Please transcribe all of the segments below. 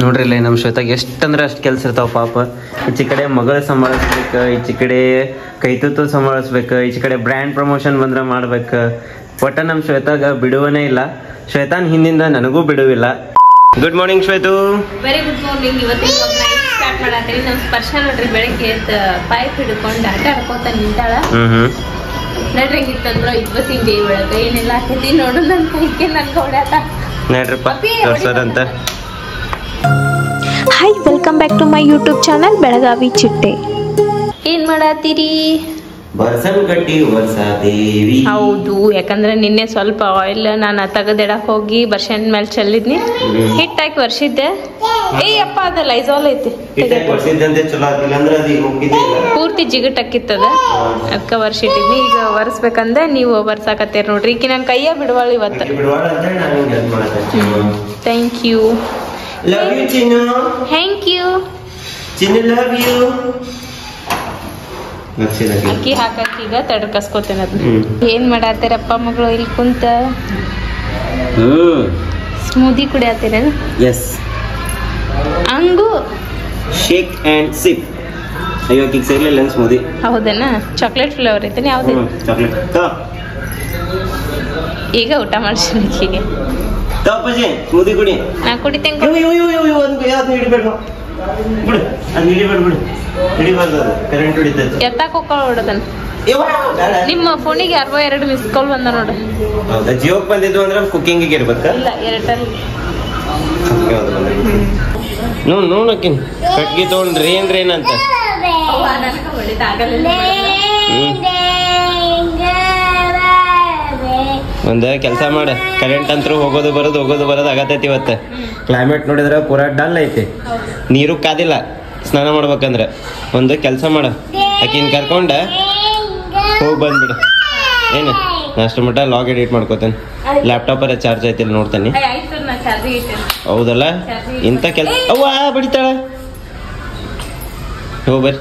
ನೋಡ್ರಿ ಇಲ್ಲಿ ನಮ್ಮ ಶ್ವೇತಾಗ ಎಷ್ಟಂದ್ರೆ ಅಷ್ಟು ಕೆಲಸ ಇರ್ತಾವ ಪಾಪ. ಈಚೆ ಕಡೆ ಮಗಳು ಸಂಭಾಳಿಸ್ಬೇಕು, ಈಚೆ ಕಡೆ ಕೈತುತ್ತು ಸಂಭಾಳಿಸ್ಬೇಕು, ಈಚೆ ಕಡೆ ಬ್ರ್ಯಾಂಡ್ ಪ್ರಮೋಷನ್ ಬಂದ್ರೆ ಮಾಡ್ಬೇಕು. ಒಟ್ಟ ನಮ್ಮ ಶ್ವೇತಾಗ ಬಿಡುವನೇ ಇಲ್ಲ. ಶ್ವೇತಾನ್ ಹಿಂದಿಂದ ನನಗೂ ಬಿಡುವಿಲ್ಲ. Good morning Shwetu. Very good morning. ಇವತ್ತಿನ ಸ್ಟಾರ್ಟ್ ಮಾಡತ್ತೀವಿ. ನಮ್ಮ ಸ್ಪರ್ಶ ನೋಡ್ರಿ ಬೆಳಗ್ಗೆ ಪೈಪ್ ಹಿಡ್ಕೊಂಡು ಆಟ ಆಡ್ಕೋತ ನಿಂತಾಳ. ನಡ್ರಿ ಇತ್ತಂದ್ರ ಇವತ್ತಿನ ಡೇ ಒಳಗ ಏನೆಲ್ಲ ಹಾಕೈತಿ ನೋಡು. ನನ್ ಕೈಗೆ ನನ್ ಹೊಡ್ಯಾಟ ನೋಡ್ರಿಪ್ಪ ತೋರ್ಸೋದಂತ. Hi, welcome back to my YouTube channel Belagavi Chitte. ಏನ್ ಮಾಡತ್ತೀರಿ? ಹೌದು, ಯಾಕಂದ್ರೆ ನಿನ್ನೆ ಸ್ವಲ್ಪ ಆಯಿಲ್ ನಾನು ತೆಗೆದಿಡಕ್ ಹೋಗಿ ಬರ್ಷನ್ ಮೇಲೆ ಚೆಲ್ಲಿದ್ನಿ. ಹಿಟ್ಟಾಕಿ ವರ್ಷಿದ್ದೆ. ಅಪ್ಪ ಅದ ಲೈಸಾಲ್ ಐತಿ ಪೂರ್ತಿ ಜಿಗಟಕ್ಕಿತ್ತದ, ಅದಕ್ಕೆ ವರ್ಷಿಟ್ಟಿದ್ನಿ. ಈಗ ಒರೆಸ್ಬೇಕಂದ್ರೆ ನೀವು ಒರ್ಸಾಕತ್ತೀರಿ ನೋಡ್ರಿ. ಈಕಿ ನನ್ ಕೈಯ ಬಿಡವಾಳ ಇವತ್ತು. Thank you. Thank you. ಅಕ್ಕಿ ಹಾಕಿ ಈಗ ತಡ್ಕಸ್ಕೋತೇನೆ ಅದನ್ನ. ಏನ್ ಮಾಡಾತೀರಪ್ಪ ಮಗಳು ಇಲ್ಲಿ ಕುಂತ? ಸ್ಮೂದಿ ಕುಡಿಯಾತೀರ? ಎಸ್. ಹಂಗು ಶೇಕ್ ಅಂಡ್ ಸಿಪ್. ಅಯ್ಯೋ ಕಿಕ್ ಸೇರ್ಲಿಲ್ಲ ಸ್ಮೂದಿ. ಹೌದೇನಾ? ಚಾಕ್ಲೇಟ್ ಫ್ಲೇವರ್ ಐತೇನೆ? ಯಾವ್ದು? ಚಾಕ್ಲೇಟ್. ಈಗ ಊಟ ಮಾಡ್ತೀನಿ ಅಕ್ಕಿಗೆ. ಸ್ಮೂದಿ ಕುಡಿ. ನಾ ಕುಡಿತೇನೆ. ಎತ್ತಾಕ ಹೊಡದನ್. ನಿಮ್ಮ ಫೋನಿಗೆ 62 ಮಿಸ್ ಕಾಲ್ ಬಂದ ನೋಡ್ರಿ. ಜಿಯೋಕ್ ಬಂದಿದ್ದು ಅಂದ್ರೆ ಕುಕಿಂಗ್ ಇರ್ಬೇಕ? ಇಲ್ಲ, ಏರ್ಟೆಲ್. ನೋಡಕ್ಕಿನ್ ಕಟ್ಗಿ ತಗೊಂಡ್ರಿ ಏನ್ರೇನಂತ. ಒಂದ ಕೆಲಸ ಮಾಡ, ಕರೆಂಟ್ ಅಂತೂ ಹೋಗೋದು ಬರೋದು ಆಗತೈತಿ. ಇವತ್ತು ಕ್ಲೈಮೇಟ್ ನೋಡಿದ್ರೆ ಪೂರಾ ಡಲ್ ಐತಿ. ನೀರು ಕಾದಿಲ್ಲ ಸ್ನಾನ ಮಾಡ್ಬೇಕಂದ್ರೆ. ಒಂದು ಕೆಲಸ ಮಾಡ, ಆಕಿನ್ ಕರ್ಕೊಂಡ ಹೋಗಿ ಬಂದ್ಬಿಡ. ಏನು ಅಷ್ಟು ಮಟ್ಟ ಲಾಗ್ ಎಡಿಟ್ ಮಾಡ್ಕೋತೇನೆ. ಲ್ಯಾಪ್ಟಾಪ್ ಚಾರ್ಜ್ ಐತಿಲ್ಲ ನೋಡ್ತಾನೆ. ಹೌದಲ್ಲ, ಇಂಥ ಕೆಲಸ ಅವ್ವ ಬಡಿತಾಳ. ಹೋಗ್ಬರ್ರಿ.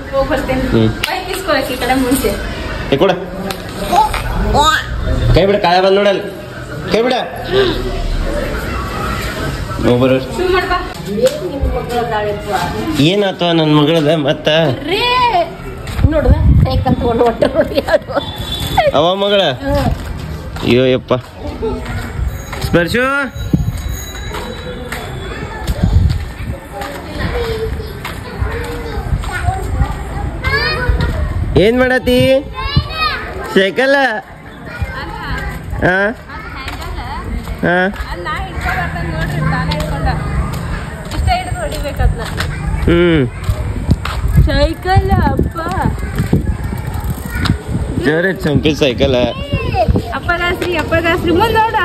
ಕೊಡ ಕೈ ಬಿಡ, ಕಾಯ ಬಂದ್ ನೋಡಲ್. ಕೈ ಬಿಡ. ಏನಾತ ನನ್ ಮಗಳದ ಮತ್ತ? ಅವ ಮಗಳ. ಅಯ್ಯೋ ಯಪ್ಪ. ಸ್ಪರ್ಶು ಏನ್ ಮಾಡತಿ? ಸೈಕಲ್. ಸೈಕಲ್ ಅಪ್ಪ ಜೋರ ಚಂಪಿ ಸೈಕಲ್. ಅಪ್ಪದಾಸ್ರಿ ಮುಂದೋಡ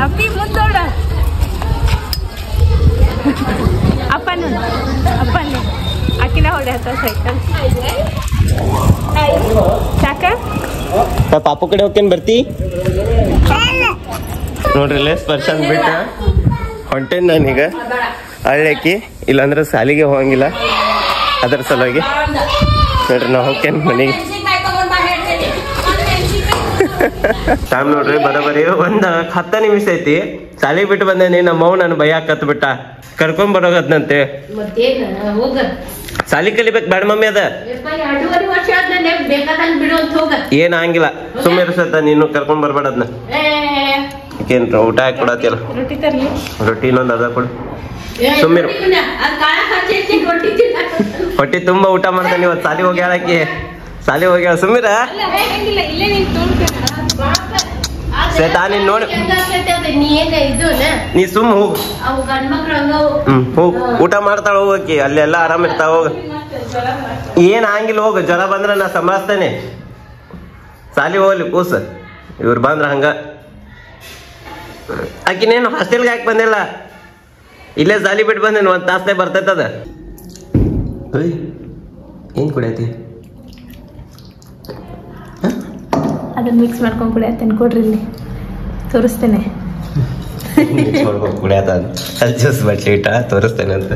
ಅಪ್ಪಿ ಮುಂದೋಡ. ಅಪ್ಪ ಅಕ್ಕಿನ ಹೊಡ್ಯಾತ ಸೈಕಲ್. ಸಾಕ ಪಾಪು ಕಡೆ ಹೋಗ್ತೇನೆ, ಬರ್ತಿ? ನೋಡ್ರಿ ಸ್ಪರ್ಶ ಅಂದ್ಬಿಟ್ಟ ಹೊಂಟೇನ್ ನಾನೀಗ. ಹಳ್ಳಕ್ಕಿ ಇಲ್ಲಾಂದ್ರೆ ಸಾಲಿಗೆ ಹೋಗಂಗಿಲ್ಲ, ಅದರ ಸಲುವಾಗಿ ನೋಡ್ರಿ ನಾ ಹೋಗ್ತೇನೆ ಮನೆಗೆ. ಟೈಮ್ ನೋಡ್ರಿ ಬರೋಬರಿ 10 ನಿಮಿಷ ಐತಿ. ಸಾಲಿಗೆ ಬಿಟ್ಟು ಬಂದೇನಿ. ನಮ್ಮವ್ ನಾನು ಭಯ ಹಾಕತ್ ಬಿಟ್ಟ ಕರ್ಕೊಂಡ್ ಬರೋಗದ್ನಂತೆ. ಸಾಲಿ ಕಲಿಬೇಕು ಬೇಡ ಮಮ್ಮಿ? ಅದ ಏನ್ ಹಂಗಿಲ್ಲ, ಸುಮ್ಮನೆ ಇರ್ಸತ್ತ. ನೀನು ಕರ್ಕೊಂಡ್ ಬರ್ಬೇಡದ್ನ. ಏನ್ ಊಟ ಹಾಕಿ ಕೊಡತ್ತಿಲ್ಲ? ರೊಟ್ಟಿ ಇನ್ನೊಂದು ಅದ ಕೊಡು. ಸುಮ್ಮಿರು. ಹೊಟ್ಟಿ ತುಂಬಾ ಊಟ ಮಾಡ್ತಾನೆ ಇವತ್ತು. ಸಾಲಿ ಹೋಗ್ಯಾಳ ಸುಮ್ಮಿರ. ನೋಡಿ ನೀ ಸುಮ್ ಹೋಗು. ಹೋಗ್ ಊಟ ಮಾಡ್ತಾಳ ಹೋಗಕ್ಕಿ. ಅಲ್ಲೆಲ್ಲ ಆರಾಮ್ ಇರ್ತಾವ. ಹೋಗ, ಏನ್ ಹಂಗಿಲ್ಲ. ಹೋಗು, ಜ್ವರ ಬಂದ್ರ ನಾ ಸಂಭಾಳಿಸ್ತೇನೆ. ಸಾಲಿ ಹೋಗ್ಲಿ ಕೂಸ. ಇವ್ರು ಬಂದ್ರ ಹಂಗ. ಆಕಿನೇನು ಹಾಸ್ಟೆಲ್ಗೆ ಹಾಕಿ ಬಂದಿಲ್ಲ, ಇಲ್ಲೇ ಸಾಲಿ ಬಿಟ್ಟು ಬಂದೇನು. 1 ತಾಸೇ ಬರ್ತೈತದ. ಏನ್ ಕುಡಿಯತಿ? ಅದನ್ನ ಮಿಕ್ಸ್ ಮಾಡ್ಕೊಂಡು ಕುಡಿಯತ್ತೇನೆ. ಕೊಡ್ರಿ ಇಲ್ಲಿ ತೋರಿಸ್ತೇನೆ. ಕುಡಿಯತ ಜ್ಯೂಸ್ ಬಟ್ಲಿ ಇಟ್ಟ ತೋರಿಸ್ತೇನೆ ಅಂತ.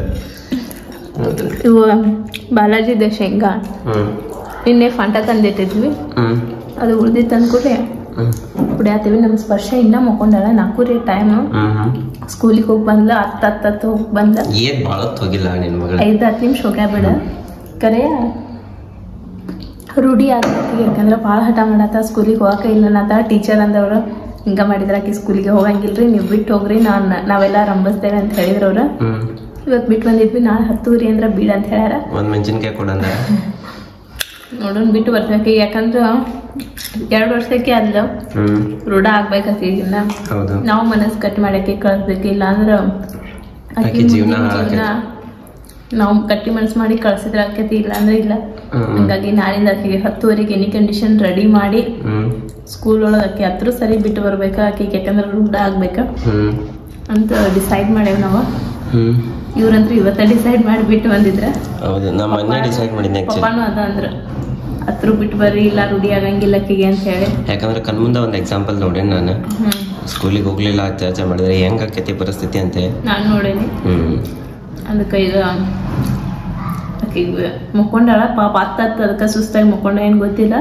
ಇವು ಬಾಲಾಜಿದ ಶೇಂಗಾ. ನಿನ್ನೆ ಫಾಂಟ ತಂದಿಟ್ಟಿದ್ವಿ, ಅದು ಉಳ್ದಿತ್ತು ಅಂದ್ಕೂಡ್ರೆ ಕುಡಿಯತ್ತೀವಿ. ನಮ್ಮ ಸ್ಪರ್ಶ ಇನ್ನ ಮಕ್ಕೊಂಡಾಳ 4 ಟೈಮ್ ಸ್ಕೂಲಿಗೆ ಹೋಗಿ ಬಂದ್ಲ 10 ಹೋಗಿ ಬಂದ. ಏನ್ ಭಾಳ ಹೋಗಿಲ್ಲ ನಿನ್ ಮಗಳು 5-10 ನಿಮಿಷ ಹೋಗ್ಯಾಳ ಬಿಡ. ಕರೆ ರೂಢಿ ಆಗ್ತೈತಿ. ಯಾಕಂದ್ರೆ ಭಾಳ ಹಠ ಮಾಡತ್ತ, ಸ್ಕೂಲಿಗೆ ಹೋಗಕ ಇಲ್ಲ ಅನ್ನತ್ತ. ಟೀಚರ್ ಅಂದವ್ರು ಹಿಂಗ ಮಾಡಿದ್ರ ಆಕಿ ಸ್ಕೂಲಿಗೆ ಹೋಗಂಗಿಲ್ರಿ, ನೀವು ಬಿಟ್ಟು ಹೋಗ್ರಿ, ನಾವೆಲ್ಲ ರಂಬಸ್ತೇವೆ ಅಂತ ಹೇಳಿದ್ರ ಅವ್ರ. ಇವತ್ತು ಬಿಟ್ಟು ಬಂದಿದ್ವಿ, ನಾಳೆ 10 ಅಂದ್ರೆ ಬೀಡ ಅಂತ ಹೇಳ್ಯಾರ. ಒಂದ್ ಮೆಣಸಿನ್ಕಾಯಿ ಕೊಡಂದ ನೋಡೋಣ ಬಿಟ್ಟು ಬರ್ಬೇಕು. ಯಾಕಂದ್ರ 2 ವರ್ಷಕ್ಕೆ ಅಲ್ಲ ರೂಢ ಆಗ್ಬೇಕಿ. ಈಗಿನ ನಾವು ಮನಸ್ಸು ಕಟ್ ಮಾಡಕ್ಕೆ ಕಳ್ಸ್ಬೇಕು. ಇಲ್ಲ ಅಂದ್ರ ಜೀವನ ನಾವು ಗಟ್ಟಿ ಮನಸ್ಸು ಮಾಡಿ ಕಳ್ಸಿದ್ರ ಆಕೈತಿ, ಇಲ್ಲ ಅಂದ್ರೆ ಇಲ್ಲ. ಹಂಗಾಗಿ ನಾಳಿಂದ ಆಕೆಗೆ 10ವರೆಗೆ ಎನಿ ಕಂಡೀಷನ್ ರೆಡಿ ಮಾಡಿ ಸ್ಕೂಲ್ ಒಳಗೆ ಆಕೆ ಹತ್ರ ಸರಿ ಬಿಟ್ಟು ಬರ್ಬೇಕ. ಆಕೆಗೆ ಯಾಕಂದ್ರೆ ರೂಢ ಆಗ್ಬೇಕ ಅಂತ ಡಿಸೈಡ್ ಮಾಡೇವ್ ನಾವು. ಇವ್ರಂತ್ರು ಇವತ್ತ ಡಿಸೈಡ್ ಮಾಡಿ ಬಿಟ್ಟು ಬಂದಿದ್ರ. ಪಪ್ಪಾನು ಅದ ಅಂದ್ರ ಹತ್ರ ಬಿಟ್ಟು ಬರ್ರಿ, ಇಲ್ಲ ರೂಢಿ ಆಗಂಗಿಲ್ಲ ಆಕೆಗೆ ಅಂತ ಹೇಳಿ. ಯಾಕಂದ್ರೆ ಕಣ್ಮುಂದ ಒಂದ್ ಎಕ್ಸಾಂಪಲ್ ನೋಡೇನಿ ನಾನು. ಸ್ಕೂಲಿಗೆ ಹೋಗ್ಲಿಲ್ಲ, ಅತ್ಯಾಚಾರ ಮಾಡಿದ್ರೆ ಹೆಂಗ್ ಆಕೈತಿ ಪರಿಸ್ಥಿತಿ ಅಂತ ನಾನು ನೋಡೇನಿ. ಅದಕ್ಕೆ ಈಗ ಆಕೆಗೆ ಮುಕ್ಕೊಂಡಾಳ ಪಾಪ 10 ಅದಕ್ಕೆ ಸುಸ್ತಾಗಿ ಮುಕ್ಕೊಂಡ, ಏನ್ ಗೊತ್ತಿಲ್ಲ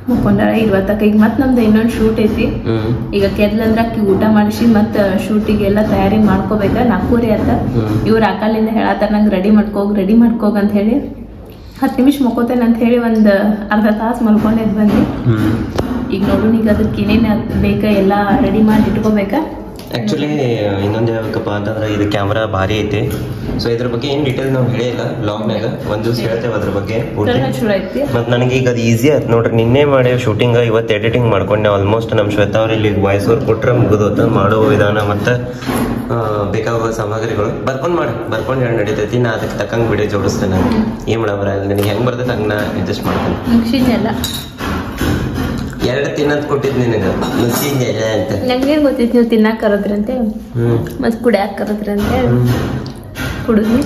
ಮುಕ್ಕೊಂಡಾಳ. 20 ಈಗ ಮತ್ ನಮ್ದು ಇನ್ನೊಂದು ಶೂಟ್ ಐತಿ. ಈಗ ಕೆದ್ಲಂದ್ರ ಆಕಿ ಊಟ ಮಾಡಿಸಿ ಮತ್ ಶೂಟಿಗೆಲ್ಲ ತಯಾರಿ ಮಾಡ್ಕೋಬೇಕ. 4 ಆತ. ಇವ್ರ ಅಕಾಲಿಂದ ಹೇಳತ್ತಾರ ನಂಗೆ ರೆಡಿ ಮಾಡ್ಕೋಗ ಅಂತ ಹೇಳಿ. 10 ನಿಮಿಷ ಮುಕ್ಕೋತೇನೆ ಅಂತ ಹೇಳಿ ಒಂದ್ ಅರ್ಧ ತಾಸು ಮಲ್ಕೊಂಡೇದ್ ಬಂದಿ. ಈಗ ನೋಡು, ಈಗ ಅದಕ್ಕೆ ಏನೇನು ಬೇಕ ಎಲ್ಲ ರೆಡಿ ಮಾಡಿ ಇಟ್ಕೋಬೇಕ. ಆಕ್ಚುಲಿ ಇನ್ನೊಂದು ಹೇಳ್ಬೇಕಪ್ಪ ಅಂತಂದ್ರೆ ಇದು ಕ್ಯಾಮ್ರಾ ಭಾರಿ ಐತಿ. ಸೊ ಇದ್ರ ಬಗ್ಗೆ ಏನ್ ಡೀಟೇಲ್ ನಾವು ಹೇಳಿಲ್ಲ ಬ್ಲಾಗ್ನಾಗ. ಒಂದ್ ದಿವಸ ಹೇಳ್ತೇವೆ ಅದ್ರ ಬಗ್ಗೆ. ಮತ್ ನನಗೆ ಈಗ ಅದು ಈಸಿ ಆಯ್ತು ನೋಡ್ರಿ. ನಿನ್ನೆ ಮಾಡಿ ಶೂಟಿಂಗ್, ಇವತ್ತು ಎಡಿಟಿಂಗ್ ಮಾಡ್ಕೊಂಡೆ. ಆಲ್ಮೋಸ್ಟ್ ನಮ್ಮ ಶ್ವೇತಾ ಅವ್ರ ಇಲ್ಲಿ ವಾಯ್ಸ್ ಓವರ್ ಕೊಟ್ರೆ ಮುಗಿದೋತ. ಮಾಡೋ ವಿಧಾನ ಮತ್ತೆ ಬೇಕಾಗುವ ಸಾಮಗ್ರಿಗಳು ಬರ್ಕೊಂಡು ಹೇಳಿ ನಡೀತೈತಿ. ನಾ ಅದಕ್ಕೆ ತಕ್ಕಂಗೆ ವಿಡಿಯೋ ಜೋಡಿಸ್ತೇನೆ. ಏನ್ ಮಾಡಬರ ನನಗೆ ಹೆಂಗ್ ಬರ್ತೈತೆ ಹಂಗ ನಾ ಅಡ್ಜಸ್ಟ್ ಮಾಡ್ತೇನೆ. 2 ತಿನ್ನೋದ್ ಕೊಟ್ಟಿದ್ ನಿನಗ ಮುಗಿಸಿದ್ಯಲ್ಲ ಅಂತ. ನಂಗೇನ್ ಗೊತ್ತಿತ್ತು ನೀವು ತಿನ್ನಾಕ ಕರದ್ರಂತೆ ಮತ್ ಕುಡಿಯಾಕ ಕರದ್ರಂತೆ. ಕುಡಿದ್ವಿ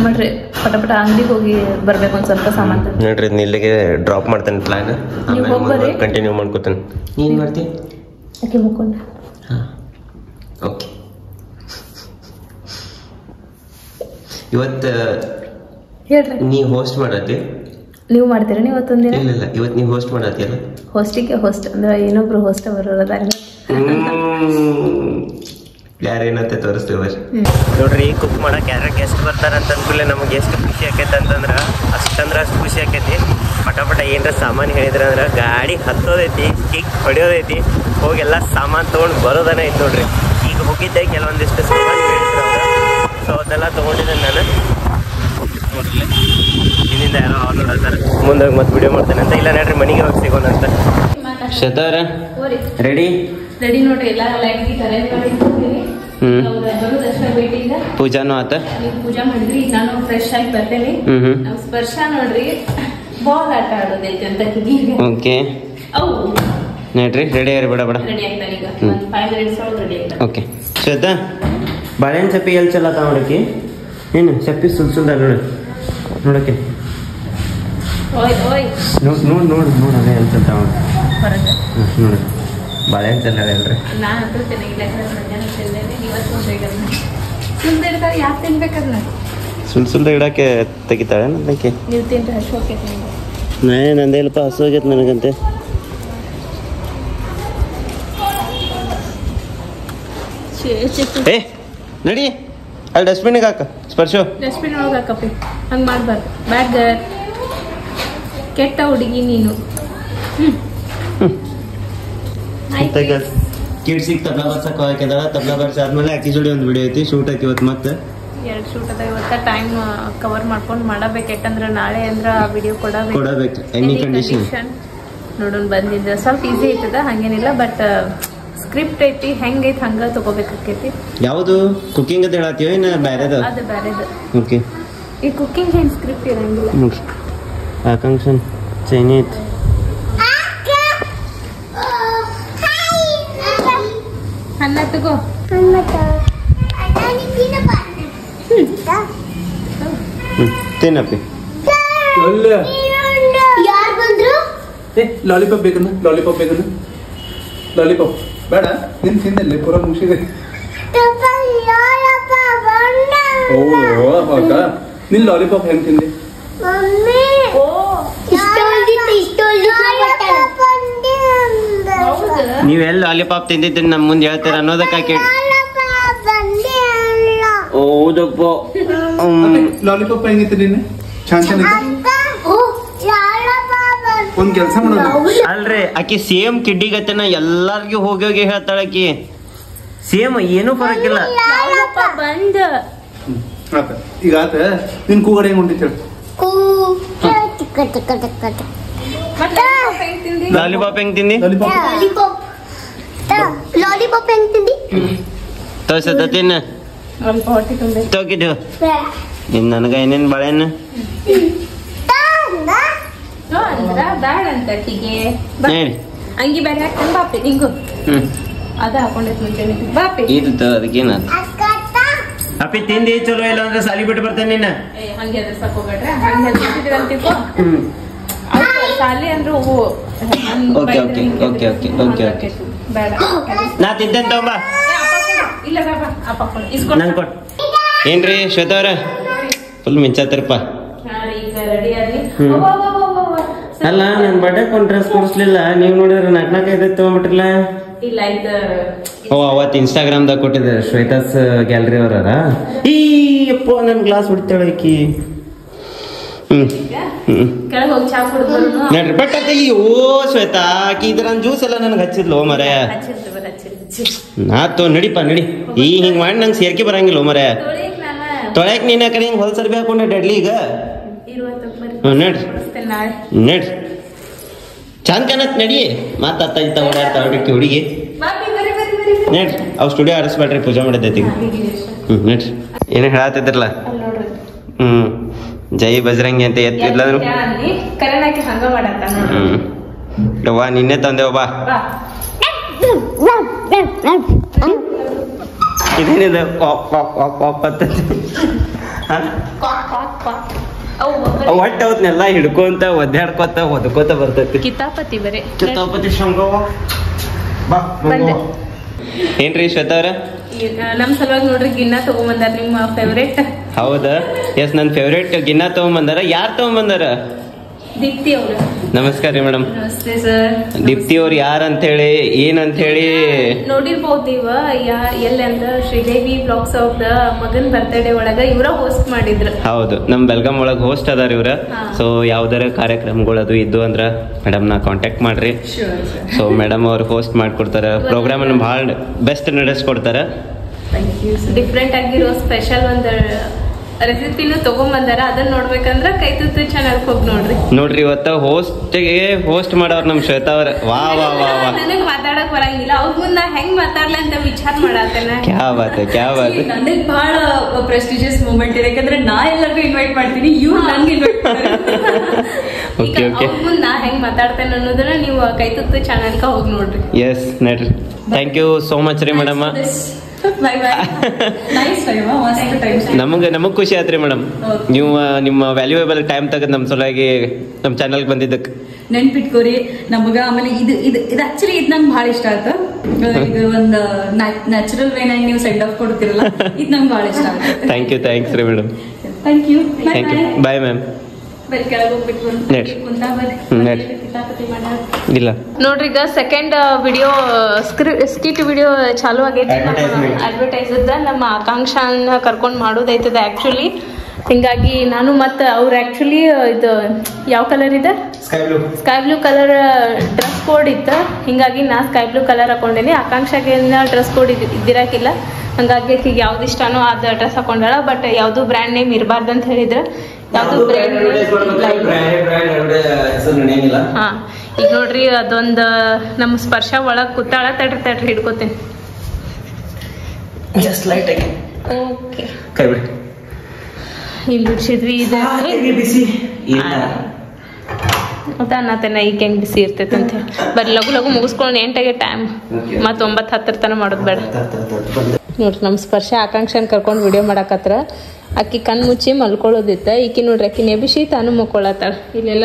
ಮಾಡ್ರಿ ಪಟ ಅಂಗಡಿಗೆ ಹೋಗಿ ಬರ್ಬೇಕು ಒಂದ್ ಸ್ವಲ್ಪ ಸಾಮಾನು ನೋಡ್ರಿ. ಇಲ್ಲಿಗೆ ಡ್ರಾಪ್ ಮಾಡ್ತೇನೆ ಪ್ಲಾನ್, ಕಂಟಿನ್ಯೂ ಮಾಡ್ಕೋತೇನೆ. ಏನ್ ಮಾಡ್ತೀನಿ ಆಕೆ ಮುಕ್ಕೊಂಡು. ಓಕೆ, ಇವತ್ತು ಹೇಳ್ರಿ. ನೀ ಹೋಸ್ಟ್ ಮಾಡತ್ತಿ? ನೀವು ಮಾಡ್ತೀರಾ? ನೀವು ಇವತ್ತೊಂದಿನ? ಇಲ್ಲ, ಇವತ್ತು ನೀವು ಹೋಸ್ಟ್ ಮಾಡತ್ತೀಯಲ್ಲ. ಹೋಸ್ಟಿಗೆ ಹೋಸ್ಟ್ ಅಂದ್ರೆ ಇನ್ನೊಬ್ರು ಹೋಸ್ಟ್ ಬರೋದಾರ. ಯಾರೇನತ್ತೆ ತೋರಿಸ್ತೇವೆ ಬರ್ರಿ. ನೋಡ್ರಿ, ಕುಕ್ ಮಾಡಕ್ ಯಾರ ಗೆಸ್ಟ್ ಬರ್ತಾರ ಅಂತಂದ್ಮೇಲೆ ನಮಗೆ ಎಷ್ಟು ಖುಷಿ ಆಕೈತೆ ಅಂತಂದ್ರ ಅಷ್ಟು ಖುಷಿ ಆಕೈತಿ. ಪಟ ಏನಾರ ಸಾಮಾನು ಹೇಳಿದ್ರ ಅಂದ್ರ ಗಾಡಿ ಹತ್ತೋದೈತಿ, ಕಿಕ್ ಹೊಡಿಯೋದೈತಿ, ಹೋಗೆಲ್ಲ ಸಾಮಾನು ತೊಗೊಂಡು ಬರೋದನ್ನ ಐತಿ ನೋಡ್ರಿ. ಈಗ ಹೋಗಿದ್ದೆ ಕೆಲವೊಂದಿಷ್ಟು ಸಾಮಾನು ಹೇಳಿದ್ರು ಅವ್ರ. ಸೊ ಅದೆಲ್ಲ ತೊಗೊಂಡಿದ್ದೆ ನಾನು. ಇನ್ನಿಂದ ಯಾರೋ ಅವ್ರು ನೋಡ್ತಾರೆ, ಮುಂದೋಗಿ ಮತ್ತೆ ವಿಡಿಯೋ ಮಾಡ್ತೇನೆ ಅಂತ. ಇಲ್ಲ ನೋಡ್ರಿ, ಮನೆಗೆ ಹೋಗಿ ಸಿಗೋಣ ಅಂತ. ಶ್ವೇತಾರ ರೆಡಿ ನೋಡ್ರಿ. ಎಲ್ಲ ಲೈಟ್ ಅರೇಂಜ್ ಮಾಡಿ ಪೂಜಾನು ಆತ. ಪೂಜಾ ಮಾಡಿದ್ರಿ. ನಾನು ಫ್ರೆಶ್ ಆಗಿ ಬರ್ತೇನೆ. ನಮ್ ಸ್ಪರ್ಶ ನೋಡ್ರಿ ಬಾಲ್ ಆಟ ಆಡೋದೈತಿ ಅಂತ. ಓಕೆ ನೋಡ್ರಿ, ರೆಡಿ ಆಗಿ ಬಿಡ ರೆಡಿ ಆಗ್ತಾನೆ. ಈಗ 5 minutes ಒಳಗೆ ರೆಡಿ ಆಗ್ತಾನೆ. ಓಕೆ ಶ್ವೇತಾ, ಬಾಳೆಹಣ್ಣು ಚಪ್ಪಿ ಎಲ್ಲಿ ಚಲ್ಲತ್ತ ನೋಡಕ್ಕೆ? ಏನು ಚಪ್ಪಿ ಸುಲ್ಸುಲ್ದ ನೋಡಕ್ಕೆ? ನೋಡು ಅದೇ ಅನ್ಸತ್ತ ನೋಡ್ರಿ. ಬಾಳೆಹಣ್ಣು ಚೆಲ್ಲಾರ ಅಲ್ರಿ? ನಾನಂತೂ ಚೆನ್ನಾಗಿಲ್ಲ. ಮಧ್ಯಾಹ್ನ ಚೆಲ್ಲೇನೆ. ಇವತ್ತು ಯಾಕೆ ತಿನ್ಬೇಕಲ್ಲ? ಸುಲ್ಸುಲ್ದ ಇಡಕ್ಕೆ ತೆಗಿತಾಳೆ ಅದಕ್ಕೆ. ನೀವು ತಿಂದ್ರೆ ಹಸು ಹೋಗ್ತೈತೆ. ನಂದೇ ಇಲ್ಲಪ್ಪ, ಹಸು ಹೋಗೈತೆ ನನಗಂತೆ. ಏ ನಡಿ, ಅಲ್ಲಿ ಡಸ್ಟ್ಬಿನ್ಗೆ ಹಾಕ. ಸ್ಪರ್ಶು ಡಸ್ಟ್ಬಿನ್ ಒಳಗೆ ಹಾಕಪ್ಪಿ. ಹಂಗೆ ಮಾಡಬಾರ್ದು. ಬ್ಯಾಗ್ ಕೆಟ್ಟ ಹುಡುಗಿ ನೀನು. ಕಿಡ್ಸಿಗೆ ತಬ್ಲಾ ಬರ್ಸಕ್ಕೆ ಹೋಗಿದ್ದಾಳ. ತಬ್ಲಾ ಬರ್ಸಾದ್ಮೇಲೆ ಅಕ್ಕಿ ಜೋಡಿ ಒಂದು ವಿಡಿಯೋ ಐತಿ, ಶೂಟ್ ಐತಿ ಇವತ್ತು. ಮತ್ತೆ 2 ಶೂಟ್ ಅದ. ಇವತ್ತ ಟೈಮ್ ಕವರ್ ಮಾಡ್ಕೊಂಡು ಮಾಡಬೇಕು. ಯಾಕಂದ್ರೆ ನಾಳೆ ಅಂದ್ರೆ ಆ ವಿಡಿಯೋ ಕೊಡಬೇಕು. ಎನಿ ಕಂಡೀಷನ್ ನೋಡೋಣ. ಬಂದಿದ್ದ ಸ್ವಲ್ಪ ಈಸಿ ಐತದ, ಹಂಗೇನಿಲ್ಲ. ಬಟ್ ಸ್ಕ್ರಿಪ್ಟ್ ಐತಿ, ಹೆಂಗೈತಿ ಹಂಗ ತಗೋಬೇಕಾಕೈತಿ. ಯಾವುದು ಕುಕಿಂಗ್ ಅಂತ ಹೇಳತ್ತೀವಿ ಇನ್ನ ಬೇರೆದು? ಅದು ಬೇರೆದು. ಓಕೆ, ಈ ಕುಕಿಂಗ್ ಏನು ಸ್ಕ್ರಿಪ್ಟ್ ಇರಂಗಿಲ್ಲ. ಆಕಾಂಕ್ಷನ್ ಚೈನೀತ್ ಅನ್ನ ತಗೋ. ತಿನ್ನಪ್ಪಿ. ಯಾರು ಬಂದ್ರು? ಲಾಲಿಪಾಪ್ ಬೇಕನ್ನ? ಲಾಲಿಪಾಪ್ ಬೇಡ, ನಿನ್ ತಿಂದಲ್ಲಿ ಪೂರ ಮುಗಿಸಿದೆ. ಹೌದಾ? ನಿನ್ ಲಾಲಿಪಾಪ್ ಹೆಂಗ್ ತಿಂದೆ? ನೀವೆಲ್ಲ ಲಾಲಿಪಾಪ್ ತಿಂದಿದ್ದೀನಿ ನಮ್ಮ ಮುಂದೆ ಹೇಳ್ತೀರ ಅನ್ನೋದಕ್ಕೆ ಕೇಳಿ. ಹೌದಪ್ಪ. ಲಾಲಿಪಾಪ್ ಹೆಂಗಿತ್ತು ನಿನ್ನೆ? ಚೆನ್ನಾಗಿತ್ತು. ಒಂದ್ ಕೆಲ್ಸ ಮಾಡೋಣ. ಅಲ್ರಿ ಆಕಿ ಸೇಮ್ ಕಿಡ್ಡಿಗತ್ತನ ಎಲ್ಲಾರ್ಗೂ ಹೋಗಿ ಹೋಗಿ ಹೇಳ್ತಾಳ ಆಕಿ. ಸೇಮ್ ಏನು ಫರಕಿಲ್ಲ. ಬಂದ ಆತ ಈಗ ಆತ ನಿನ್ ಕೂಗಡೆ ಹೆಂಗ್ ಹೊಂಟಿತ್ತು? ಲಾಲಿಪಾಪ್ ಹೆಂಗ್ ತಿಂದಿ? ಲಾಲಿಪಾಪ್ ಹೆಂಗ್ ತಿಂದಿ? ತೋರ್ಸತ್ತ ತಿನ್ನ ತೋಕಿದ್ದು ಇನ್ ನನಗ ಏನೇನ್ ಬಾಳೆಹಣ್ಣು ಅಂದ್ರ ಬ್ಯಾಡ ಅಂತ ಟೀಗೆ ಹೇಳಿ. ಅಂಗಿ ಬೇರೆ ಹಾಕ್ತಾನೆ ಬಾಪಿ ನಿಂಗು ಅದ ಹಾಕೊಂಡೈತ್ ಮುಂಚೆ ಬಾಪಿ ಇದು ಅದಕ್ಕೇನ ಅಪ್ಪಿ ತಿಂದಿ ಚಲೋ ಇಲ್ಲ ಅಂದ್ರೆ ಸಾಲಿ ಬಿಟ್ಟು ಬರ್ತೇನೆ ನಿನ್ನ. ಹಂಗೆ ಅದ್ರ ಸಾಕೋಬೇಡ್ರ ಹಂಗೆ ಅಂತಿದ್ರಂತಿಕೋ ಸಾಲಿ ಅಂದ್ರೆ ಹೂವು okay okay okay okay okay okay ಬೇಡ ನಾ ತಿಂತೇನೆ ತಗೊಂಬ. ಇಲ್ಲ ಬಾಬಾ ಅಪ್ಪ ಇಸ್ಕೊಂಡು ನಂಗೆ ಕೊಟ್ಟು ಏನ್ರಿ ಶ್ವೇತಾ ಅವ್ರ ಫುಲ್ ಮಿಂಚಾತಿರಪ್ಪ. ಈಗ ರೆಡಿ ಆದ್ರಿ ಅಲ್ಲ ನನ್ ಬರ್ಡೇ ಒಂದ್ ಡ್ರೆಸ್ ಕೊಡಿಸ್ಲಿಲ್ಲ, ನೀವ್ ನೋಡಿದ್ರೆ 4-5 ತಗೊಂಡ್ಬಿಟ್ರಲ್ಲ. ಇಲ್ಲ ಇದು ಓ ಅವತ್ತು ಇನ್ಸ್ಟಾಗ್ರಾಮ್ದಾಗ ಕೊಟ್ಟಿದ್ದೆ ಶ್ವೇತಾಸ್ ಗ್ಯಾಲರಿ ಅವರ. ಈ ಅಪ್ಪ ನನ್ ಗ್ಲಾಸ್ ಹೊಡಿತಾಳೆ ಆಕಿ. ಕೆಳಗೆ ಹೋಗಿ ಚಾ ಕುಡಿದ್ರು ನೋಡ್ರಿ ಬಟ್ ಅದ ಓ ಶ್ವೇತಾ ಆಕಿ ಇದ್ರ ಜ್ಯೂಸ್ ಎಲ್ಲ ನನ್ಗೆ ಹಚ್ಚಿದ್ಲು ಮರೆ. ನಾತು ನಡಿಪ ನಡಿ ಈ ಹಿಂಗ್ ಮಾಡಿ ನಂಗೆ ಸೇರ್ಕೆ ಬರಂಗಿಲ್ಲ ಮರೆ. ತೊಳೆಯಕ್ ನೀನ್ ಕಡೆ ಹಿಂಗ್ ಹೊಲ್ಸರ್ ಬಿ ಹಾಕೊಂಡೆ ಡೆಡ್ಲಿ ಈಗ ನಡ್ರಿ ನಡ್ರಿ ಚಂದ ಕಾಣತ್ ನಡಿ. ಮಾತಾಡ್ತಾ ಇತ್ತ ಓಡಾಡ್ತಾ ಹುಡುಗಿ ನಡ್ರಿ. ಅವ್ ಸ್ಟುಡಿಯೋ ಆರಿಸ್ಬೇಡ್ರಿ ಪೂಜೆ ಮಾಡಿದ್ದೈತಿ. ನಡ್ರಿ ಏನೇ ಹೇಳತ್ತಿದ್ರಲ್ಲ. ಜೈ ಬಜರಂಗಿ ಅಂತ ಎತ್ತಿದ್ಲ ಕರೆನಾಕಿ ಹಂಗ ಮಾಡತ್ತ ಯವ್ವ ನಿನ್ನೆ ತಂದೆವ ಬಾ. ಇದೇನಿದೆ ಒಟ್ಟ ಅವತ್ನೆಲ್ಲ ಹಿಡ್ಕೊಂತ ಒದ್ದಾಡ್ಕೊತ ಒದ್ಕೋತ ಬರ್ತೈತಿ. ಕಿತಾಪತಿ ಬರೇ ಕಿತಾಪತಿ ಶಂಗವ್ವ ಬಾ. ಏನ್ರಿ ಶ್ವೇತಾ ಅವ್ರ ನಮ್ ಸಲುವಾಗಿ ನೋಡ್ರಿ ಗಿನ್ನ ತಗೊಂಬಂದಾರ ನಿಮ್ಮ ಫೇವ್ರೇಟ್. ಹೌದಾ? ಎಸ್ ನನ್ ಫೇವ್ರೇಟ್ ಗಿನ್ನ ತಗೊಂಬಂದಾರ. ಯಾರು ತಗೊಂಬಂದಾರ? ದೀಪ್ತಿ ಅವರು. ನಮಸ್ಕಾರ ರೀ ಮೇಡಮ್. ನಮಸ್ತೆ ಸರ್. ದೀಪ್ತಿ ಅವ್ರು ಯಾರಂತ ಹೇಳಿ ಏನಂತ ಹೇಳಿ ನೋಡಿರ್ಬೋದು ನೀವ ಎಲ್ಲಿ ಅಂದ್ರ ಶ್ರೀದೇವಿ ಬ್ಲಾಗ್ಸ್ ಆಫ್ ದ ಮಗನ್ ಬರ್ತ್ಡೇ ಒಳಗ ಇವ್ರ ಹೋಸ್ಟ್ ಮಾಡಿದ್ರು. ಹೌದು ನಮ್ ಬೆಲ್ಗಾಮ್ ಒಳಗ ಹೋಸ್ಟ್ ಅದಾರ ಇವ್ರ. ಸೊ ಯಾವ್ದಾರ ಕಾರ್ಯಕ್ರಮಗಳದು ಇದ್ದು ಅಂದ್ರ ಮೇಡಮ್ ನಾ ಕಾಂಟ್ಯಾಕ್ಟ್ ಮಾಡ್ರಿ. ಸೊ ಮೇಡಮ್ ಅವ್ರು ಹೋಸ್ಟ್ ಮಾಡ್ಕೊಡ್ತಾರ. ಪ್ರೋಗ್ರಾಮ್ ಅನ್ನು ಬಹಳ ಬೆಸ್ಟ್ ನಡೆಸ್ಕೊಡ್ತಾರ. ಡಿಫ್ರೆಂಟ್ ಆಗಿರೋ ಸ್ಪೆಷಲ್ ಒಂದ್ ರೆಸಿಪಿನೂ ತಗೊಂಬಂದಾರ. ಅದನ್ನ ನೋಡ್ಬೇಕಂದ್ರ ಕೈ ತುತ್ತು ಚಾನಲ್ ಹೋಗಿ ನೋಡ್ರಿ. ನೋಡ್ರಿ ಇವತ್ತ ಹೋಸ್ಟ್ ಮಾಡೋರ್ ನಮ್ ಶ್ವೇತಾ ಅವ್ರ. ವಾ ವಾ ವಾ ವಾ. ನನಗ್ ಮಾತಾಡಕ್ ಬರಂಗಿಲ್ಲ. ಅವ್ರ ಮುಂದ ಹೆಂಗ್ ಮಾತಾಡ್ಲ ಅಂತ ವಿಚಾರ ಮಾಡತ್ತೇನೆ. ಕ್ಯಾ ಬಾತ್ ಕ್ಯಾ ಬಾತ್. ನನಗ್ ಬಹಳ ಪ್ರೆಸ್ಟಿಜಿಯಸ್ ಮೂಮೆಂಟ್ ಇದೆ. ಯಾಕಂದ್ರೆ ನಾ ಎಲ್ಲರಿಗೂ ಇನ್ವೈಟ್ ಮಾಡ್ತೀನಿ, ಇವ್ರು ನನ್ಗೆ ಇನ್ವೈಟ್ ಓಕೆ ಓಕೆ. ಅವ್ರ ಮುಂದ ಹೆಂಗ್ ಮಾತಾಡ್ತೇನೆ ಅನ್ನೋದನ್ನ ನೀವು ಕೈ ತುತ್ತು ಚಾನಲ್ಕ ಹೋಗಿ ನೋಡ್ರಿ. ಎಸ್ ನಡ್ರಿ. ಥ್ಯಾಂಕ್ ಯು ಸೋ ಮಚ್ ರೀ madam. Bye bye. Nice time, ಮಸ್ತ್ ಟೈಮ್. ನಮಗ್ ಖುಷಿ ಆಯ್ತ್ರಿ ಮೇಡಮ್. ನೀವು ನಿಮ್ಮ ವ್ಯಾಲ್ಯೂಯಬಲ್ ಟೈಮ್ ತೆಗೆದು ನಮ್ ಸಲುವಾಗಿ ನಮ್ ಚಾನಲ್ ಬಂದಿದ್ದಕ್ಕೆ. ನೆನ್ಪಿಟ್ಕೋರಿ ನಮಗ. ಆಮೇಲೆ ಇದು ಆಕ್ಚುಲಿ ಇದು ನಂಗೆ ಬಹಳ ಇಷ್ಟ ಆಯ್ತು. ಇದು ಒಂದು ನ್ಯಾಚುರಲ್ ವೇನಾಗಿ ನೀವು ಸೆಂಡ್ ಆಫ್ ಕೊಡ್ತಿರಲ್ಲ, ಇದು ನಂಗೆ ಬಹಳ ಇಷ್ಟ ಆಗುತ್ತೆ. ಥ್ಯಾಂಕ್ಸ್ ರೀ madam. Thank you. Thank you. Bye ma'am. ಇಲ್ಲ ನೋಡ್ರಿ ಈಗ ಸೆಕೆಂಡ್ ವಿಡಿಯೋ ಸ್ಕಿಟ್ ವಿಡಿಯೋ ಚಾಲು ಆಗೈತಿ. ಅಡ್ವರ್ಟೈಸ್ ನಮ್ಮ ಆಕಾಂಕ್ಷನ ಕರ್ಕೊಂಡ್ ಮಾಡೋದೈತದ ಆಕ್ಚುಲಿ. ಹಿಂಗಾಗಿ ನಾನು ಮತ್ತೆ ಅವ್ರು ಆಕ್ಚುಲಿ ಇದು ಯಾವ ಕಲರ್ ಇದೆ, sky blue colour dress code ಇತ್ತು. ಹಿಂಗಾಗಿ ನಾ ಸ್ಕೈ ಬ್ಲೂ ಕಲರ್ ಹಾಕೊಂಡೇನಿ. ಆಕಾಂಕ್ಷಾಗೆ ಡ್ರೆಸ್ ಕೋಡ್ ಇದ್ದಿರಾಕಿಲ್ಲ. ಹಂಗಾಗಿ ಆಕಿಗೆ ಯಾವ್ದು ಇಷ್ಟನೋ ಅದ ಡ್ರೆಸ್ ಹಾಕೊಂಡಾಳ. ಬಟ್ ಯಾವ್ದು ಬ್ರ್ಯಾಂಡ್ ನೇಮ್ ಇರಬಾರ್ದು ಅಂತ ಹೇಳಿದ್ರ ಯಾವ್ದು ಹಾ. ಈಗ ನೋಡ್ರಿ ಅದೊಂದು ನಮ್ಮ ಸ್ಪರ್ಶ ಒಳಗ್ ಕೂತಾಳ. ತಡ್ರಿ ಹಿಡ್ಕೋತೇನೆ. ಓಕೆ ಇಲ್ಲಿ ಬಿಡ್ಸಿದ್ವಿ. ಇದು ಅನ್ನತೇನ ಈಗ ಹೆಂಗ್ ಬಿಸಿ ಇರ್ತೈತೆ ಅಂತ ಹೇಳಿ ಬರೀ ಲಗು ಮುಗಿಸ್ಕೊಂಡು 8 ಟೈಮ್ ಮತ್ತ 9-10 ತನ ಮಾಡೋದು ಬೇಡ. ನೋಡ್ರಿ ನಮ್ಮ ಸ್ಪರ್ಶ ಆಕಾಂಕ್ಷನ್ ಕರ್ಕೊಂಡು ವಿಡಿಯೋ ಮಾಡಾಕತ್ರ. ಅಕ್ಕಿ ಕಣ್ ಮುಚ್ಚಿ ಮಲ್ಕೊಳ್ಳೋದಿತ್ತ. ಈಕಿ ನೋಡ್ರಿ ಅಕ್ಕಿ ನೆಬಿಸಿ ತಾನು ಮಕ್ಕೊಳತ್ತಾಳ. ಇಲ್ಲೆಲ್ಲ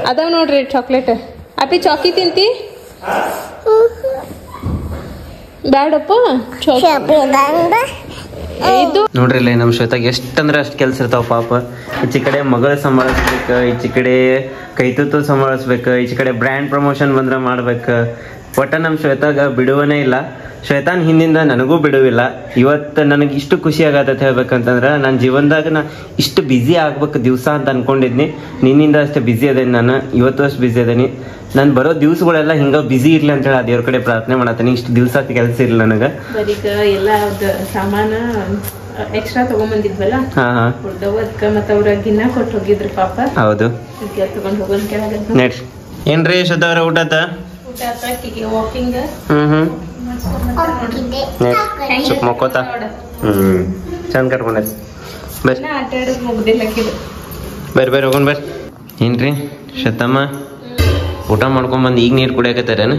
ಅದಾವ ನೋಡ್ರಿ ಚಾಕ್ಲೇಟ್. ಅಪ್ಪಿ ಚಾಕಿ ತಿಂತಿ? ಬ್ಯಾಡಪ್ಪ ನೋಡ್ರಿ ಇಲ್ಲಿ ನಮ್ಮ ಶ್ವೇತಾಗ ಎಷ್ಟಂದ್ರೆ ಅಷ್ಟು ಕೆಲಸ ಇರ್ತಾವ ಪಾಪ. ಈಚೆ ಕಡೆ ಮಗಳು ಸಂಭಾಳಿಸ್ಬೇಕು, ಈಚೆ ಕಡೆ ಕೈತುತ್ತು ಸಂಭಾಳಿಸ್ಬೇಕು, ಈಚೆ ಕಡೆ ಬ್ರ್ಯಾಂಡ್ ಪ್ರಮೋಷನ್ ಬಂದ್ರೆ ಮಾಡ್ಬೇಕು. ಒಟ್ಟ ನಮ್ಮ ಶ್ವೇತಾಗ ಬಿಡುವನೇ ಇಲ್ಲ. ಶ್ವೇತಾನ್ ಹಿಂದಿಂದ ನನಗೂ ಬಿಡುವಿಲ್ಲ. ಇವತ್ತು ನನಗೆ ಇಷ್ಟು ಖುಷಿ ಆಗತ್ತೆ ಹೇಳ್ಬೇಕಂತಂದ್ರೆ ನನ್ನ ಜೀವನದಾಗ ನಾ ಇಷ್ಟು ಬ್ಯುಸಿ ಆಗ್ಬೇಕು ದಿವಸ ಅಂತ ಅನ್ಕೊಂಡಿದ್ನಿ. ನಿನ್ನಿಂದ ಅಷ್ಟೇ ಬ್ಯುಸಿ ಅದೇನಿ ನಾನು, ಇವತ್ತು ಅಷ್ಟು ಬ್ಯುಸಿ ಅದೇನಿ. ನಾನು ಬರೋ ದಿವ್ಸಗಳೆಲ್ಲ ಹಿಂಗ ಬ್ಯುಸಿ ಇರ್ಲಿ ಅಂತ ಹೇಳಿ ಆ ದೇವ್ರ ಕಡೆ ಪ್ರಾರ್ಥನೆ ಮಾಡತ್ತೀನಿ. ಇಷ್ಟು ದಿವಸ ಕೆಲಸ ಇರಲಿಲ್ಲ ನನಗೆ. ಬರೀಗ ಎಲ್ಲ ಸಾಮಾನ ಎಕ್ಸ್ಟ್ರಾ ತಗೊಂಬಂದಿದ್ವಲ್ಲ, ಅದಕ್ಕೆ ಮತ್ತೆ ಅವ್ರ ಗಿನ್ನ ಕೊಟ್ಟು ಹೋಗಿದ್ರು ಪಾಪ. ಹೌದು, ತಗೊಂಡ್ ಹೋಗೋದ್ ಕೆಳಗೆ ನೆಕ್ಸ್ಟ್ ಏನ್ರಿ ಶ್ವೇತಾ ಅವ್ರ ಊಟ ವಾಕಿಂಗ್ ಮಕ್ಕೋತ ಚಂದ ಕಟ್ಕೊಂಡೈತಿ. ಬರ್ರಿ ಆಟ ಆಡೋದು ಮುಗ್ದಿಲ್ಲ. ಬರ್ರಿ ಬರ್ರಿ ಹೋಗೋಣ ಬರ್ರಿ. ಏನ್ರಿ ಶ್ವೇತಮ್ಮ ಊಟ ಮಾಡ್ಕೊಂಡ್ ಈಗ ನೀರ್ ಕುಡಿಯಾಕತ್ತಾರೇನ?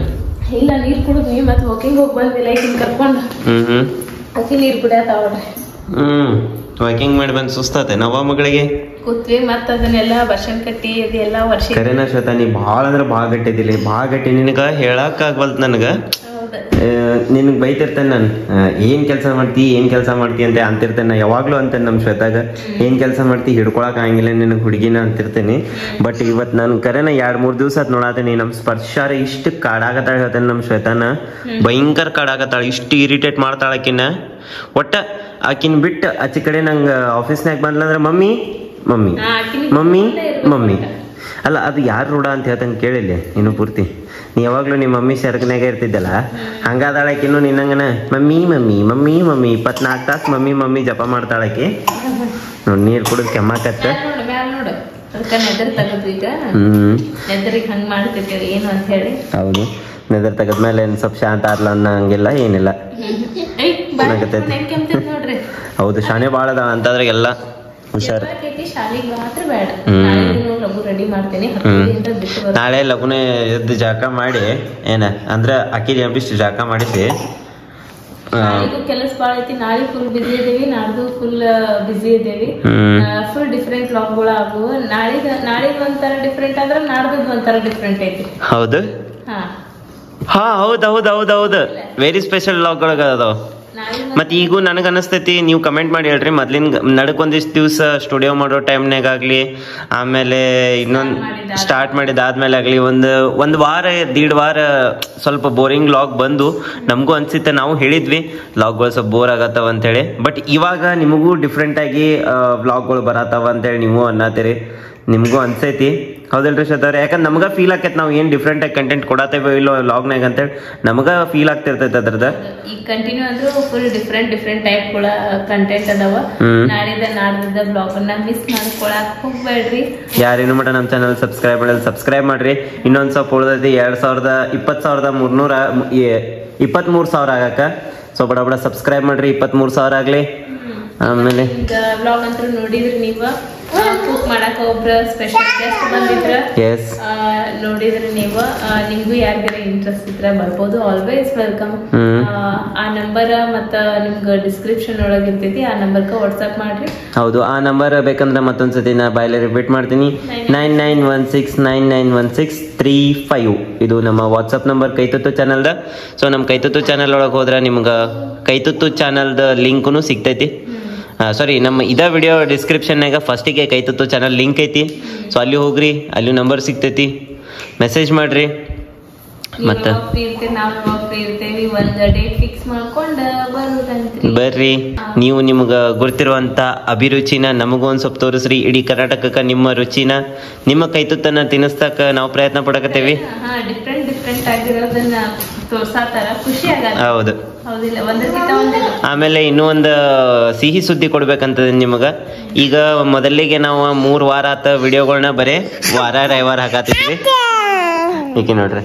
ಇಲ್ಲ, ನೀರ್ ಕುಡಿದ್ವಿ ಮತ್ತೆ ವಾಕಿಂಗ್ ಹೋಗಿ ಬಂದ್ವಿ ಲೈಕಿಂಗ್ ಕರ್ಕೊಂಡು. ಅಕ್ಕಿ ನೀರ್ ಕುಡಿಯತಾವ್ರಿ. ವಾಕಿಂಗ್ ಮಾಡಿ ಬಂದು ಸುಸ್ತಾತೆ ನವ ಮಗಳಿಗೆ ಕೂತ್ವಿ. ಮತ್ತ ಅದನ್ನೆಲ್ಲ ವರ್ಷನ್ ಕಟ್ಟಿ ಅದೆಲ್ಲ ವರ್ಷ ಕರೆನ ಶ್ವೇತಾ ನೀ ಭಾಳ ಅಂದ್ರೆ ಭಾಳ ಗಟ್ಟಿದಿಲ್ಲ, ಭಾಳ ಗಟ್ಟಿ. ನಿನಗ ಹೇಳಕ್ ಆಗ್ವಲ್ತ ನನಗ. ನಿನಗೆ ಬೈತಿರ್ತೇನೆ ನಾನು, ಏನ್ ಕೆಲಸ ಮಾಡ್ತಿ ಅಂತ ಅಂತಿರ್ತೇನೆ. ಯಾವಾಗ್ಲೂ ಅಂತೇನೆ ನಮ್ಮ ಶ್ವೇತಾಗ, ಏನ್ ಕೆಲಸ ಮಾಡ್ತಿ ಹಿಡ್ಕೊಳಕ್ ಆಗಂಗಿಲ್ಲ ನಿನಗೆ ಹುಡುಗಿನ ಅಂತಿರ್ತೇನೆ. ಬಟ್ ಇವತ್ತು ನಾನು ಕರೆನ 2-3 ದಿವಸ ಆತ್ ನೋಡಾತೀನಿ ನಮ್ಮ ಸ್ಪರ್ಶಾರ ಇಷ್ಟು ಕಾಡಾಗತ್ತಾಳ ಹೇಳ್ತೇನೆ. ನಮ್ಮ ಶ್ವೇತಾನ ಭಯಂಕರ ಕಾಡಾಗತ್ತಾಳ, ಇಷ್ಟು ಇರಿಟೇಟ್ ಮಾಡ್ತಾಳ ಆಕಿನ. ಒಟ್ಟ ಆಕಿನ ಬಿಟ್ಟು ಆಚೆ ಕಡೆ ನಂಗೆ ಆಫೀಸ್ನಾಗ ಬಂದ್ಲಂದ್ರೆ ಮಮ್ಮಿ ಮಮ್ಮಿ ಮಮ್ಮಿ ಮಮ್ಮಿ ಅಲ್ಲ, ಅದು ಯಾರು ರೂಢ ಅಂತ ಹೇಳ್ತಂಗೆ ಕೇಳಿಲ್ಲ ನೀನು ಪೂರ್ತಿ. ನೀ ಯಾವಾಗ್ಲೂ ನಿಮ್ಮ ಮಮ್ಮಿ ಶರ್ಕನಾಗ ಇರ್ತಿದ್ದಲ್ಲ, ಹಂಗಾದಾಳಕಿನ್ನು ನಿನ್ನಂಗನ ಮಮ್ಮಿ ಮಮ್ಮಿ ಮಮ್ಮಿ ಮಮ್ಮಿ 24 ತಾಸು ಮಮ್ಮಿ ಮಮ್ಮಿ ಜಪ ಮಾಡ್ತಾಳಕಿ. ನೋಡಿ ನೀರು ಕುಡಿದು ಕೆಮ್ಮಾಕತ್ತ. ಹೌದು, ನೆದರ್ ತೆಗದ್ಮೇಲೆ ಏನು ಸ್ವಲ್ಪ ಶಾಂತ ಆದ್ಲ ಅನ್ನಂಗಿಲ್ಲ, ಏನಿಲ್ಲ. ಹೌದು, ಶಾಣೆ ಭಾಳ ಅದಾಳ ಅಂತಂದ್ರೆಲ್ಲ ಹುಷಾರು. ನಾಳೆ ಲಗುನೆ ಎದ್ದು ಜಾಕ ಮಾಡಿ ಏನ ಅಂದ್ರೆ ಅಕ್ಕಿ ಜಂಬಿಷ್ಟು ಜಾಕ ಮಾಡಿಸಿ. ಕೆಲಸ ಭಾಳ ಐತಿ. ನಾಳೆ ಫುಲ್ ಬಿಸಿ ಇದೇವಿ, ನಾಡ್ದು ಫುಲ್ ಬಿಸಿ ಇದೇವಿ. ಫುಲ್ ಡಿಫ್ರೆಂಟ್ ವ್ಲಾಗ್ಗಳು ಆಗುವ. ನಾಳಿದ್ ಒಂಥರ ಡಿಫ್ರೆಂಟ್ ಆದ್ರೆ ನಾಡ್ದು ಒಂಥರ ಡಿಫ್ರೆಂಟ್ ಐತಿ. ಹೌದು, ಹಾ ಹೌದು ವೆರಿ ಸ್ಪೆಷಲ್ ವ್ಲಾಗ್ಗಳಾಗ ಅದಾವ. ಮತ್ತೆ ಈಗೂ ನನಗೆ ಅನಿಸ್ತೈತಿ, ನೀವು ಕಮೆಂಟ್ ಮಾಡಿ ಹೇಳ್ರಿ. ಮೊದ್ಲಿನ ನಡಕ್ ಒಂದಿಷ್ಟು ದಿವಸ ಸ್ಟುಡಿಯೋ ಮಾಡೋ ಟೈಮ್ನಾಗ ಆಗ್ಲಿ, ಆಮೇಲೆ ಇನ್ನೊಂದು ಸ್ಟಾರ್ಟ್ ಮಾಡಿದಾದ್ಮೇಲೆ ಆಗ್ಲಿ, ಒಂದು ವಾರ 1.5 ವಾರ ಸ್ವಲ್ಪ ಬೋರಿಂಗ್ ವ್ಲಾಗ್ ಬಂದು ನಮಗೂ ಅನ್ಸುತ್ತೆ. ನಾವು ಹೇಳಿದ್ವಿ ವ್ಲಾಗ್ಗಳು ಸ್ವಲ್ಪ ಬೋರ್ ಆಗತ್ತವ ಅಂತೇಳಿ. ಬಟ್ ಇವಾಗ ನಿಮಗೂ ಡಿಫ್ರೆಂಟ್ ಆಗಿ ವ್ಲಾಗ್ಗಳು ಬರತ್ತವ ಅಂತೇಳಿ ನೀವು ಅನ್ನತ್ತೀರಿ, ನಿಮಗೂ ಅನ್ಸೈತಿ. ಹೌದಲ್ರಿ ಶ್ವೇತವ್ರೆ? ಯಾಕಂದ್ರೆ ನಮ್ಗ ಫೀಲ್ ಆಕೈತಿ ನಾವು ಏನ್ ಡಿಫ್ರೆಂಟ್ ಆಗಿ ಕಂಟೆಂಟ್ ಕೊಡತ್ತೇವೆ ಇಲ್ಲೋ ವ್ಲಾಗ್ನಾಗ ಅಂತೇಳಿ ನಮಗ ಫೀಲ್ ಆಗ್ತಿರ್ತೈತೆ ಅದ್ರದ. ಈಗ ಕಂಟಿನ್ಯೂ ಅಂದ್ರೆ ಫುಲ್ ಡಿಫ್ರೆಂಟ್ ಟೈಪ್ ಗಳ ಕಂಟೆಂಟ್ ಅದಾವ. ನಾಡಿದ ಬ್ಲಾಗ್ ಅನ್ನ ಮಿಸ್ ಮಾಡ್ಕೊಳಕ್ ಹೋಗ್ಬೇಡ್ರಿ. ಯಾರೇನು ಮಟ ನಮ್ಮ ಚಾನಲ್ ಸಬ್ಸ್ಕ್ರೈಬ್ ಮಾಡ್ರಿ. ಇನ್ನೊಂದ್ ಸ್ವಲ್ಪ ಉಳ್ದೈತಿ 23,000 ಆಗಕ್ಕ. ಸೊ ಬಡ ಸಬ್ಸ್ಕ್ರೈಬ್ ಮಾಡ್ರಿ, 23,000 ಆಗ್ಲಿ. ಆಮೇಲೆ ಬ್ಲಾಗ್ ಅಂತೂ ನೋಡಿದ್ರಿ ನೀವು, ಕುಕ್ ಮಾಡಕ ಒಬ್ರ ಸ್ಪೆಷಲ್ ಗೆಸ್ಟ್ ಬಂದಿದ್ರ ನೋಡಿದ್ರಿ ನೀವು. ನಿಮ್ಗೂ ಯಾರಿಗಾರ ಇಂಟ್ರೆಸ್ಟ್ ಇದ್ರ ಬರ್ಬೋದು, ಆಲ್ವೇಸ್ ವೆಲ್ಕಮ್. ಆ ನಂಬರ್ ಮತ್ತ ನಿಮ್ಗ ಡಿಸ್ಕ್ರಿಪ್ಷನ್ ಒಳಗ ಇರ್ತೈತಿ, ಆ ನಂಬರ್ಗೆ ವಾಟ್ಸ್ಆಪ್ ಮಾಡ್ರಿ. ಹೌದು, ಆ ನಂಬರ್ ಬೇಕಂದ್ರೆ ಮತ್ತೊಂದ್ಸತಿ ನಾ ಬಾಯಲ್ಲಿ ರಿಪೀಟ್ ಮಾಡ್ತೀನಿ. 9916991635 ಇದು ನಮ್ಮ ವಾಟ್ಸಪ್ ನಂಬರ್ ಕೈತುತ್ತು ಚಾನಲ್ದ. ಸೊ ನಮ್ಮ ಕೈತುತ್ತು ಚಾನಲ್ ಒಳಗೆ ಹೋದ್ರೆ ನಿಮ್ಗೆ ಕೈತುತ್ತು ಚಾನಲ್ದ ಲಿಂಕ್ನು ಸಿಗ್ತೈತಿ. ಸಾರಿ, ನಮ್ಮ ಇದ ವಿಡಿಯೋ ಡಿಸ್ಕ್ರಿಪ್ಷನ್ನಾಗ ಫಸ್ಟಿಗೆ ಕೈತುತ್ತು ಚಾನಲ್ ಲಿಂಕ್ ಐತಿ. ಸೊ ಅಲ್ಲಿ ಹೋಗ್ರಿ, ಅಲ್ಲಿ ನಂಬರ್ ಸಿಗ್ತೈತಿ, ಮೆಸೇಜ್ ಮಾಡ್ರಿ. ಮತ್ತೆ ಬರ್ರಿ, ನೀವು ನಿಮ್ಗ ಗುರ್ತಿರುವಂತ ಅಭಿರುಚಿನ ನಮಗೂ ಒಂದ್ ಸ್ವಲ್ಪ ತೋರಿಸ್ರಿ. ಇಡೀ ಕರ್ನಾಟಕಕ್ಕ ನಿಮ್ಮ ರುಚಿನ, ನಿಮ್ಮ ಕೈತುತ್ತನ್ನ ತಿನ್ನಿಸ್ತಕ್ಕ ನಾವು ಪ್ರಯತ್ನ ಪಡಕತ್ತೇವಿ. ಹೌದು. ಆಮೇಲೆ ಇನ್ನೂ ಒಂದು ಸಿಹಿ ಸುದ್ದಿ ಕೊಡ್ಬೇಕಂತದ ನಿಮಗ. ಈಗ ಮೊದಲಿಗೆ ನಾವು 3 ವಾರ ಆತ ವಿಡಿಯೋಗಳನ್ನ ಬರೇ ರವಿವಾರ ಹಾಕತ್ತಿದ್ವಿ. ಈಕೆ ನೋಡ್ರಿ,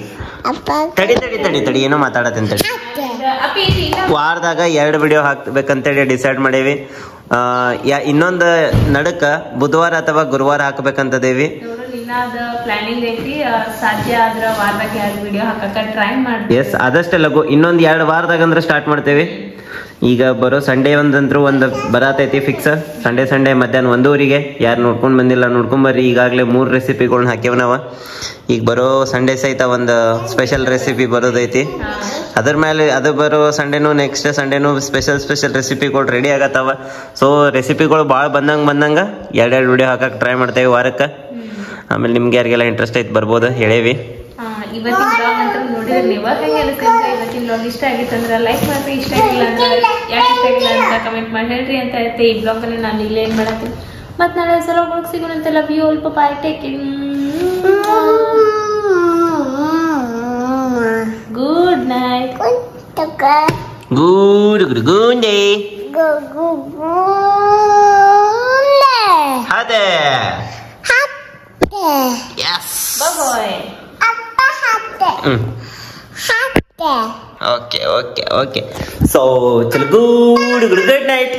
ತಡಿ ಏನೋ ಮಾತಾಡತ್ತೇನೆ ತಡಿ. ವಾರದಾಗ 2 ವಿಡಿಯೋ ಹಾಕ್ಬೇಕಂತೇಳಿ ಡಿಸೈಡ್ ಮಾಡೇವಿ. ಇನ್ನೊಂದು ನಡಕ ಬುಧವಾರ ಅಥವಾ ಗುರುವಾರ ಹಾಕ್ಬೇಕಂತದೇವಿ. ಪ್ಲಾನಿಂಗ್ ಐತಿ, ಸಾಧ್ಯ ಆದ್ರ ವಾರದಾಗ 2 ವಿಡಿಯೋ ಹಾಕಕ ಟ್ರೈ ಮಾಡ್ತೀವಿ. ಎಸ್, ಆದಷ್ಟೇ ಲಘು ಇನ್ನೊಂದು 2 ವಾರದಾಗ ಅಂದ್ರೆ ಸ್ಟಾರ್ಟ್ ಮಾಡ್ತೇವೆ. ಈಗ ಬರೋ ಸಂಡೇ ಒಂದಂತರೂ ಒಂದು ಬರತೈತಿ ಫಿಕ್ಸ್. ಸಂಡೇ ಮಧ್ಯಾಹ್ನ 1:00ಗೆ. ಯಾರು ನೋಡ್ಕೊಂಡು ಬಂದಿಲ್ಲ ನೋಡ್ಕೊಂಬರ್ರಿ. ಈಗಾಗಲೇ 3 ರೆಸಿಪಿಗಳ್ನ ಹಾಕ್ಯವ ನಾವು. ಈಗ ಬರೋ ಸಂಡೇ ಸಹಿತ ಒಂದು ಸ್ಪೆಷಲ್ ರೆಸಿಪಿ ಬರೋದೈತಿ. ಅದ್ರ ಮೇಲೆ ಅದು ಬರೋ ಸಂಡೇನು ನೆಕ್ಸ್ಟ್ ಸಂಡೇನು ಸ್ಪೆಷಲ್ ರೆಸಿಪಿಗಳು ರೆಡಿ ಆಗತ್ತವ. ಸೊ ರೆಸಿಪಿಗಳು ಭಾಳ ಬಂದಂಗೆ ಎರಡೆರಡು ವಿಡಿಯೋ ಹಾಕಕ್ಕೆ ಟ್ರೈ ಮಾಡ್ತೇವೆ ವಾರಕ್ಕೆ. ಆಮೇಲೆ ನಿಮ್ಗೆ ಯಾರಿಗೆಲ್ಲ ಇಂಟ್ರೆಸ್ಟ್ ಐತೆ ಬರ್ಬೋದು ಹೇಳೇವಿ. ಇವತ್ತಿನ ಬ್ಲಾಗ್ ಅಂತ ನೋಡಿದ್ರೆ ನೀವು ಹೆಂಗೆ ಅನಿಸ್ತಂದ್ರೆ ಇವತ್ತಿನ ಬ್ಲಾಗ್ ಇಷ್ಟ ಆಗಿತ್ತು ಅಂದ್ರೆ ಲೈಕ್ ಮಾಡ್ರಿ, ಇಷ್ಟ ಆಗಿಲ್ಲ ಅಂದ್ರೆ ಯಾಕೆ ಇಷ್ಟ ಆಗಿಲ್ಲ ಅಂತ ಕಮೆಂಟ್ ಮಾಡಿ ಹೇಳ್ರಿ ಅಂತ ಹೇಳ್ತೆ. ಈ ಬ್ಲಾಗ್ ಅನ್ನು ನಾನು ಇಲ್ಲೇ ಏನು ಮಾಡತ್ತೀನಿ. ಮತ್ತೆ ನಾಳೆ ಸಲ ಹೋಗಿ ಸಿಗೋಣಂತೆ. Love you all. Bye, take care. Good night. Good day. ಅದೇ yes bye. okay so good night.